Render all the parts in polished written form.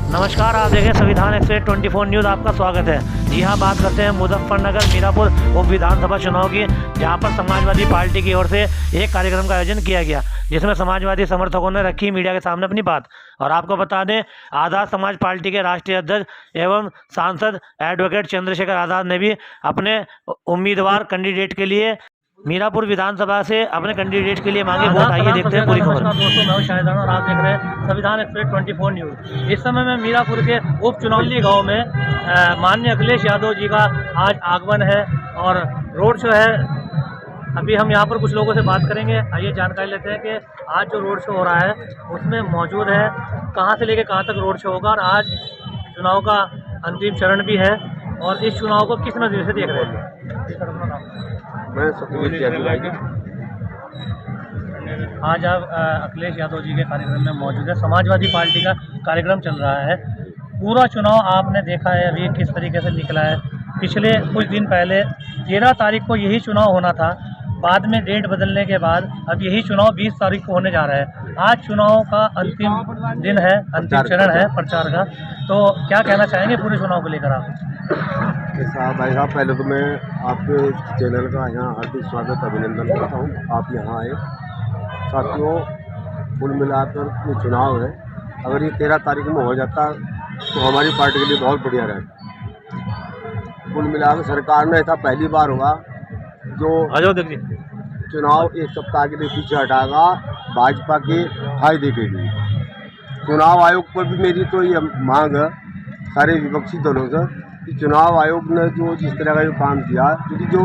नमस्कार, आप देखें संविधान एक्सप्रेस 24 न्यूज़, आपका स्वागत है। जी हाँ, बात करते हैं मुजफ्फरनगर मीरापुर उप विधानसभा चुनाव की, जहां पर समाजवादी पार्टी की ओर से एक कार्यक्रम का आयोजन किया गया, जिसमें समाजवादी समर्थकों ने रखी मीडिया के सामने अपनी बात। और आपको बता दें, आज़ाद समाज पार्टी के राष्ट्रीय अध्यक्ष एवं सांसद एडवोकेट चंद्रशेखर आज़ाद ने भी अपने उम्मीदवार कैंडिडेट के लिए मीरापुर विधानसभा से अपने कैंडिडेट के लिए मांगे वोट। आइए देखते हैं पूरी खबर। दोस्तों, मैं शाहिदान और आप देख रहे हैं संविधान एक्सप्रेस 24 न्यूज़। इस समय मैं मीरापुर के उपचुनावी गांव में माननीय अखिलेश यादव जी का आज आगमन है और रोड शो है। अभी हम यहां पर कुछ लोगों से बात करेंगे। आइए जानकारी लेते हैं कि आज जो रोड शो हो रहा है उसमें मौजूद है, कहाँ से लेकर कहाँ तक रोड शो होगा, और आज चुनाव का अंतिम चरण भी है और इस चुनाव को किस नज़रिए से देख रहे हैं। मैं सत्यजीत यादव। आज आप अखिलेश यादव जी के कार्यक्रम में मौजूद है। समाजवादी पार्टी का कार्यक्रम चल रहा है। पूरा चुनाव आपने देखा है अभी किस तरीके से निकला है। पिछले कुछ दिन पहले 13 तारीख को यही चुनाव होना था, बाद में डेट बदलने के बाद अब यही चुनाव 20 तारीख को होने जा रहा है। आज चुनाव का अंतिम दिन है, अंतिम चरण है प्रचार का। तो क्या कहना चाहेंगे पूरे चुनाव को लेकर आप? भाई साहब, पहले तो मैं आपके चैनल का यहाँ हार्दिक स्वागत अभिनंदन करता हूँ। आप यहाँ आए। साथियों, कुल मिलाकर ये चुनाव है, अगर ये 13 तारीख में हो जाता तो हमारी पार्टी के लिए बहुत बढ़िया रहता। कुल मिलाकर सरकार ने ऐसा पहली बार हुआ जो चुनाव एक सप्ताह के लिए पीछे हटाएगा भाजपा के फायदे के लिए। चुनाव आयोग पर भी मेरी तो ये मांग है सारे विपक्षी दलों से कि चुनाव आयोग ने जो जिस तरह का जो काम किया, क्योंकि जो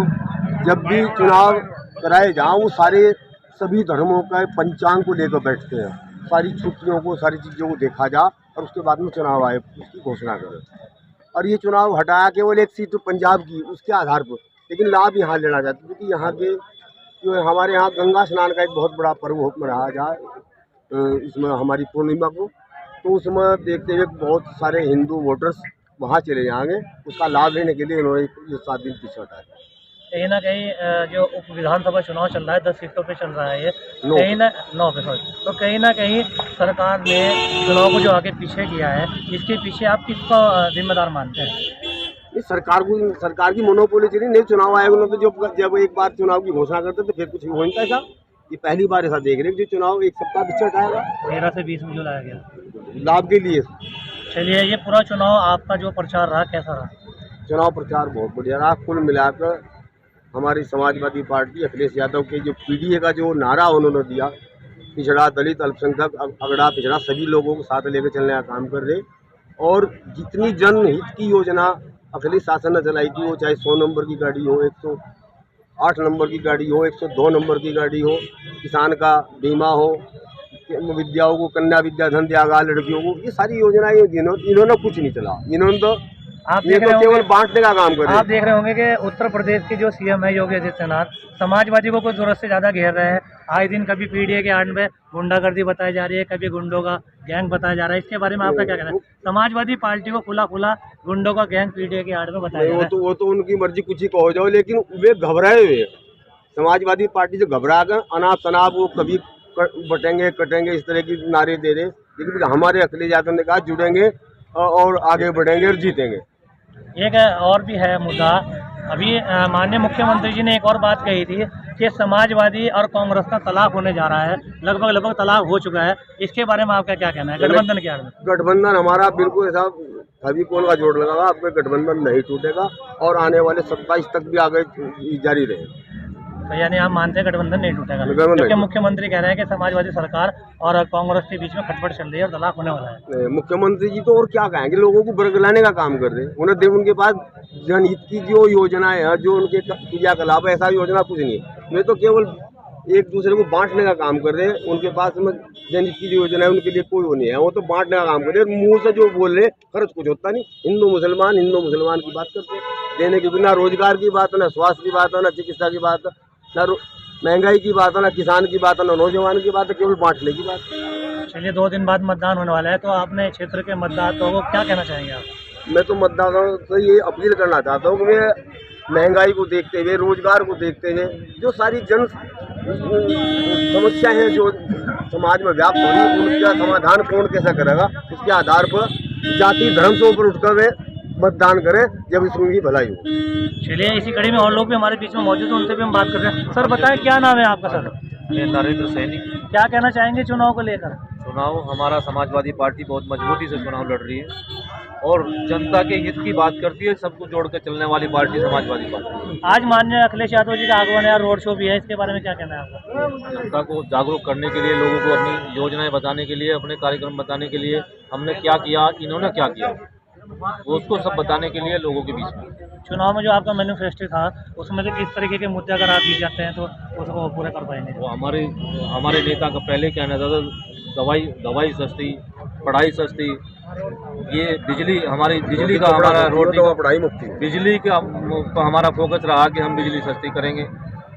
जब भी चुनाव कराए जहाँ वो सभी धर्मों का पंचांग को लेकर बैठते हैं, सारी छुट्टियों को, सारी चीज़ों को देखा जा और उसके बाद में चुनाव आयोग उसकी घोषणा करे। और ये चुनाव हटाया केवल एक सीट पंजाब की, उसके आधार पर, लेकिन लाभ यहाँ लेना चाहते, क्योंकि यहाँ के जो हमारे यहाँ गंगा स्नान का एक बहुत बड़ा पर्व मनाया जाए इसमें हमारी पूर्णिमा को, तो उसमें देखते हुए बहुत सारे हिंदू वोटर्स वहाँ चले जाएंगे। उसका लाभ लेने के लिए इन्होंने ये 7 दिन पीछे हटाया। कहीं ना कहीं जो उप विधानसभा चुनाव चल रहा है 10 सीटों पे चल रहा है, ये कहीं ना 9 पे, तो कहीं ना कहीं सरकार ने चुनाव को जो आगे पीछे किया है, इसके पीछे आप किसका जिम्मेदार मानते हैं? सरकार की मोनोपोली चली नहीं। चुनाव आयोग ने तो जब एक बार चुनाव की घोषणा करते तो फिर कुछ हो नहीं था। ये पहली बार ऐसा देख रहे हैं जो चुनाव एक सप्ताह पीछे हटाएगा। 13 से 20 में जो लाया गया लाभ के लिए। चलिए, ये पूरा चुनाव आपका जो प्रचार रहा कैसा रहा? चुनाव प्रचार बहुत बढ़िया रहा। कुल मिलाकर हमारी समाजवादी पार्टी अखिलेश यादव के जो पीडीए का जो नारा उन्होंने दिया, पिछड़ा, दलित, अल्पसंख्यक, अगड़ा पिछड़ा सभी लोगों को साथ लेकर चलने का काम कर रहे। और जितनी जनहित की योजना अखिलेश शासन ने चलाई थी, वो चाहे 100 नंबर की गाड़ी हो, 108 नंबर की गाड़ी हो, 102 नंबर की गाड़ी हो, किसान का बीमा हो, विद्याओं को कन्या विद्याधन त्यागा लड़कियों को, ये सारी योजनाएं इन्होंने कुछ नहीं चला। इन्होंने तो केवल बांटने का काम कर रहे हैं। आप देख रहे होंगे कि उत्तर प्रदेश के जो सीएम है योगी आदित्यनाथ समाजवादी को कुछ जरूरत से ज़्यादा घेर रहे हैं। आए दिन कभी पीडीए के आड़ में गुंडागर्दी बताई जा रही है, कभी गुंडों का गैंग बताया जा रहा है। इसके बारे में आपका क्या कहना है? समाजवादी पार्टी को खुला गुंडों का गैंग पीडीए के आड़ में बताया जा रहा है। वो तो उनकी मर्जी, कुछ ही कहो जाओ, लेकिन वे घबराए हुए। समाजवादी पार्टी से घबरा कर अनाप शनाप वो कभी बटेंगे कटेंगे इस तरह की नारे दे रहे, लेकिन हमारे अखिलेश यादव ने कहा जुड़ेंगे और आगे बढ़ेंगे और जीतेंगे। एक और भी है मुद्दा, अभी माननीय मुख्यमंत्री जी ने एक और बात कही थी कि समाजवादी और कांग्रेस का तलाक होने जा रहा है, लगभग तलाक हो चुका है। इसके बारे में आपका क्या कहना है? गठबंधन के आड़ में गठबंधन हमारा बिल्कुल ऐसा फेविकोल का जोड़ लगा, आपका गठबंधन नहीं टूटेगा और आने वाले 27 तक भी आगे जारी रहे। तो यानी आप मानते हैं गठबंधन नहीं टूटेगा, क्योंकि मुख्यमंत्री कह रहे हैं कि समाजवादी सरकार और कांग्रेस के बीच में खटपट चल रही है और तलाक होने वाला है। मुख्यमंत्री जी तो और क्या कहेंगे, लोगों को बरगलाने का काम कर रहे हैं। उन्हें उनके पास जनहित की जो योजनाएं हैं, जो उनके क्रियाकलाप है, ऐसा योजना कुछ नहीं है। वे तो केवल एक दूसरे को बांटने का काम कर रहे हैं। उनके पास में जनहित की जो योजना है उनके लिए कोई वो नहीं है, वो तो बांटने का काम कर रहे हैं। मुँह से जो बोल रहे खर्च कुछ होता नहीं। हिंदू मुसलमान की बात करते हैं, देने के बिना रोजगार की बात है, ना स्वास्थ्य की बात है, ना चिकित्सा की बात है, ना महंगाई की बात है, ना किसान की बात है, ना नौजवान की बात है, केवल बांटने की बात। चलिए, 2 दिन बाद मतदान होने वाला है, तो आपने क्षेत्र के मतदाताओं को क्या कहना चाहेंगे आप? मैं तो मतदाताओं से ये अपील करना चाहता हूँ कि वे महंगाई को देखते हुए, रोजगार को देखते हुए, जो सारी जन समस्याएं हैं जो समाज में व्याप्त हो रही है, उनका समाधान कौन कैसा करेगा, इसके आधार पर जाति धर्म से ऊपर उठकर वे मतदान करें, जब इसमें उनकी भलाई हो। चलिए, इसी कड़ी में और लोग भी हमारे बीच में मौजूद हैं, उनसे भी हम बात कर रहे हैं। सर बताएं, क्या नाम है आपका? सर नरेंद्र सैनी। क्या कहना चाहेंगे चुनाव को लेकर? चुनाव, हमारा समाजवादी पार्टी बहुत मजबूती से चुनाव लड़ रही है और जनता के हित की बात करती है। सबको जोड़ कर चलने वाली पार्टी समाजवादी पार्टी। आज माननीय अखिलेश यादव जी का आगमन है और रोड शो भी है, इसके बारे में क्या कहना है आपका? जनता को जागरूक करने के लिए, लोगों को अपनी योजनाएं बताने के लिए, अपने कार्यक्रम बताने के लिए, हमने क्या किया, इन्होंने क्या किया, वो उसको सब बताने के लिए लोगों के बीच में। चुनाव में जो आपका मैनिफेस्टो था, उसमें से किस तरीके के मुद्दे अगर आप दिए जाते हैं तो उसको पूरा कर पाएंगे? वो हमारे नेता का पहले कहना था, दवाई सस्ती, पढ़ाई सस्ती, ये बिजली, हमारी बिजली का, हमारा रोड तो पढ़ाई मुक्ति, बिजली का हमारा फोकस रहा कि हम बिजली सस्ती करेंगे,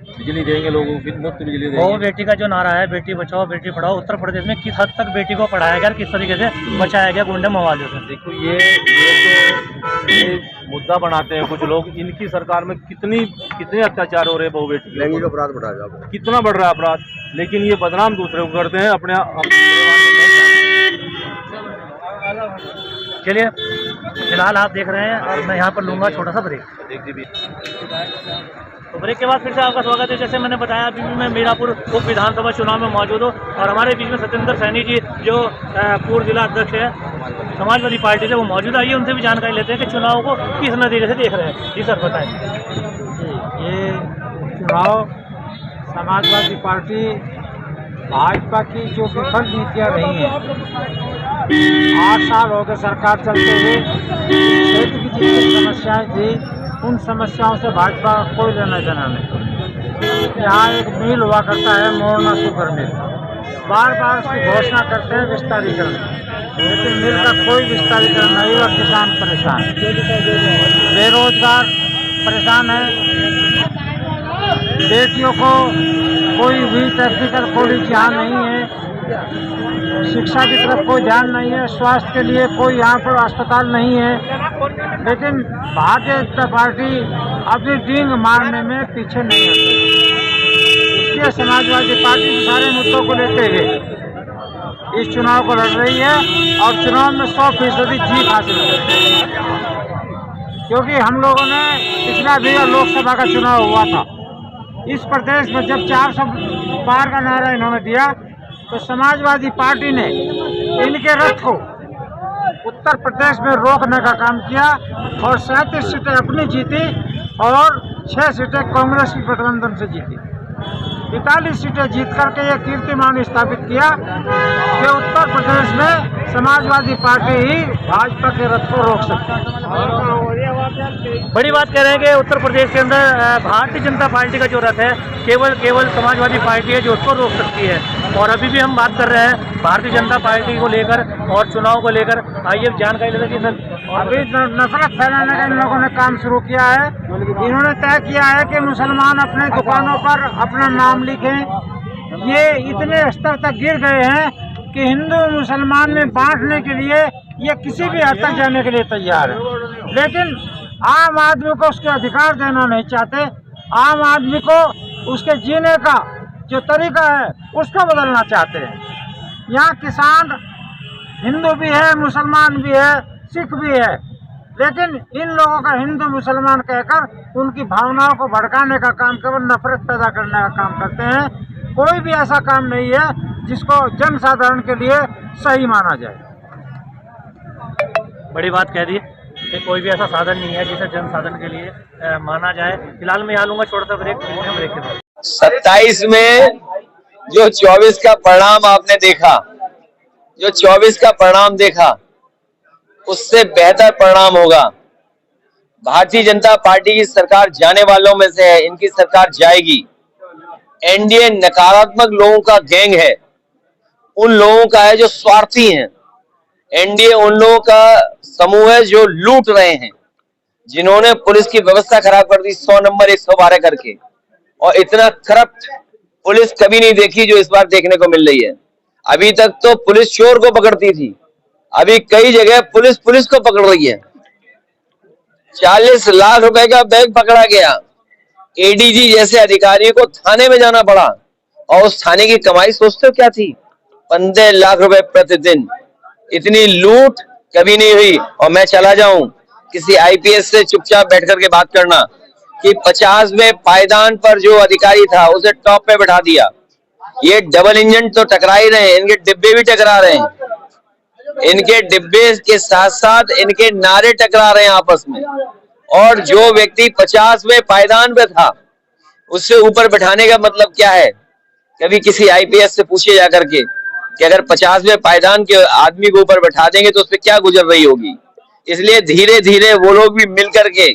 बिजली देंगे लोगों को, मुफ्त बिजली देंगे। वो बेटी का जो नारा है, बेटी बचाओ बेटी पढ़ाओ, उत्तर प्रदेश में किस हद तक बेटी को पढ़ाया गया, किस तरीके से बचाया गया गुंडे मवालियों से? देखो, ये मुद्दा बनाते हैं कुछ लोग। इनकी सरकार में कितने अत्याचार हो रहे हैं बहु बेटी, लैंगिक अपराध बढ़ा जाएगा, कितना बढ़ रहा है अपराध, लेकिन ये बदनाम दूसरे को करते हैं, अपने चलिए, फिलहाल आप देख रहे हैं और मैं यहाँ पर लूँगा छोटा सा ब्रेक। तो ब्रेक के बाद फिर से आपका स्वागत है। जैसे मैंने बताया, अभी भी मैं मीरापुर उप विधानसभा चुनाव में मौजूद हूँ और हमारे बीच में सत्येंद्र सैनी जी, जो पूर्व जिला अध्यक्ष है समाजवादी पार्टी से, वो मौजूद। आइए उनसे भी जानकारी लेते हैं कि चुनाव को किस नतीजे से देख रहे हैं। जी सर बताएं। ये चुनाव समाजवादी पार्टी भाजपा की जो विफल नीतियाँ रही हैं, 8 साल हो गए सरकार चलते हुए, क्षेत्र की जितनी समस्याएं थी, उन समस्याओं से भाजपा का कोई लेना देना नहीं। यहाँ एक मिल हुआ करता है, मोरना शुगर मिल, बार बार उसकी घोषणा करते हैं विस्तारीकरण, लेकिन मिल का कोई विस्तारीकरण नहीं हुआ। किसान परेशान, बेरोजगार परेशान है, बेटियों को कोई भी टेक्निकल कॉलेज यहाँ नहीं है, शिक्षा की तरफ कोई ध्यान नहीं है, स्वास्थ्य के लिए कोई यहाँ पर अस्पताल नहीं है। लेकिन भारतीय जनता पार्टी अपनी डींग मारने में पीछे नहीं हटती। इसलिए समाजवादी पार्टी सारे मुद्दों को लेते हुए इस चुनाव को लड़ रही है और चुनाव में 100% जीत हासिल कर रही है। क्योंकि हम लोगों ने पिछला भी लोकसभा का चुनाव हुआ था, इस प्रदेश में जब 400 पार का नारा इन्होंने दिया, तो समाजवादी पार्टी ने इनके रथ को उत्तर प्रदेश में रोकने का काम किया और 37 सीटें अपनी जीती और 6 सीटें कांग्रेस की गठबंधन से जीती। 45 सीटें जीत करके ये कीर्तिमान स्थापित किया कि उत्तर प्रदेश में समाजवादी पार्टी ही भाजपा के रथ को रोक सकती है। बड़ी बात कह रहे हैं कि उत्तर प्रदेश के अंदर भारतीय जनता पार्टी का जो रथ है, केवल समाजवादी पार्टी है जो उसको रोक सकती है। और अभी भी हम बात कर रहे हैं भारतीय जनता पार्टी को लेकर और चुनाव को लेकर। आइए जानकारी लेते हैं सर। अभी नफरत फैलाने का इन लोगों ने काम शुरू किया है। इन्होंने तय किया है कि मुसलमान अपने दुकानों पर अपना नाम लिखें। ये इतने स्तर तक गिर गए हैं कि हिंदू मुसलमान में बांटने के लिए ये किसी भी हद तक जाने के लिए तैयार है। लेकिन आम आदमी को उसके अधिकार देना नहीं चाहते। आम आदमी को उसके जीने का जो तरीका है उसको बदलना चाहते हैं। यहाँ किसान हिंदू भी है, मुसलमान भी है, सिख भी है, लेकिन इन लोगों का हिंदू मुसलमान कहकर उनकी भावनाओं को भड़काने का काम, केवल नफरत पैदा करने का काम करते हैं। कोई भी ऐसा काम नहीं है जिसको जन साधारण के लिए सही माना जाए। बड़ी बात कह दी कि कोई भी ऐसा साधन नहीं है जिसे जन साधन के लिए माना जाए। फिलहाल मैं यहाँ लूँगा छोटा सा ब्रेक, ब्रेक के बाद 27 में जो 24 का परिणाम आपने देखा, जो 24 का परिणाम देखा, उससे बेहतर परिणाम होगा। भारतीय जनता पार्टी की सरकार जाने वालों में से है, इनकी सरकार जाएगी। एनडीए नकारात्मक लोगों का गैंग है, उन लोगों का है जो स्वार्थी हैं। एनडीए उन लोगों का समूह है जो लूट रहे हैं, जिन्होंने पुलिस की व्यवस्था खराब कर दी 100 नंबर 112 करके, और इतना करप्ट पुलिस कभी नहीं देखी जो इस बार देखने को मिल रही है। अभी तक तो पुलिस चोर को पकड़ती थी, अभी कई जगह पुलिस को पकड़ रही है। 40 लाख रुपए का बैग पकड़ा गया। एडीजी जैसे अधिकारी को थाने में जाना पड़ा, और उस थाने की कमाई सोचते हो क्या थी? 15 लाख रुपए प्रतिदिन। इतनी लूट कभी नहीं हुई। और मैं चला जाऊं किसी आईपीएस से चुपचाप बैठ करके बात करना कि 50वें पायदान पर जो अधिकारी था उसे टॉप पे बैठा दिया। ये डबल इंजन तो टकरा ही रहे हैं, इनके डिब्बे भी टकरा रहे हैं, इनके डिब्बे के साथ साथ इनके नारे टकरा रहे हैं आपस में। और जो व्यक्ति 50वें पायदान पे था उससे ऊपर बैठाने का मतलब क्या है? कभी किसी आईपीएस से पूछे जाकर के कि अगर 50वें पायदान के आदमी को ऊपर बैठा देंगे तो उस पर क्या गुजर रही होगी। इसलिए धीरे धीरे वो लोग भी मिल करके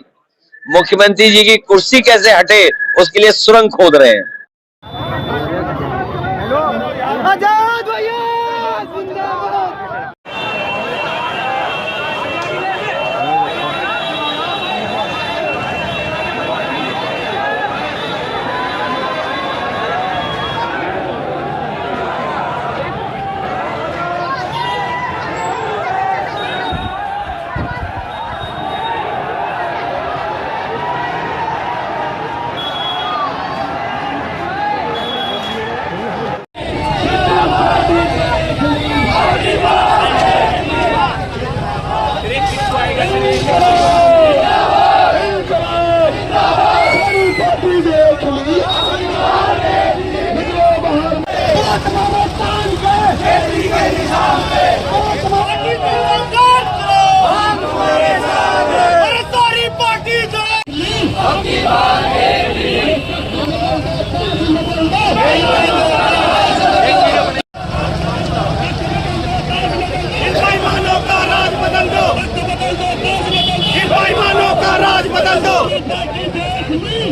मुख्यमंत्री जी की कुर्सी कैसे हटे उसके लिए सुरंग खोद रहे हैं। आजाद भैया जिंदाबाद।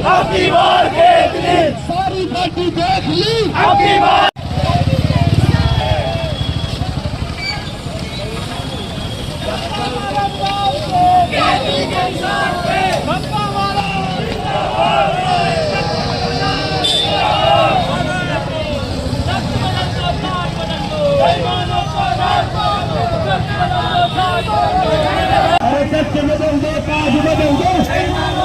आपकी बार देख ली, सारी पार्टी देख ली, आपकी बार। बदल दो, काज बदल दो।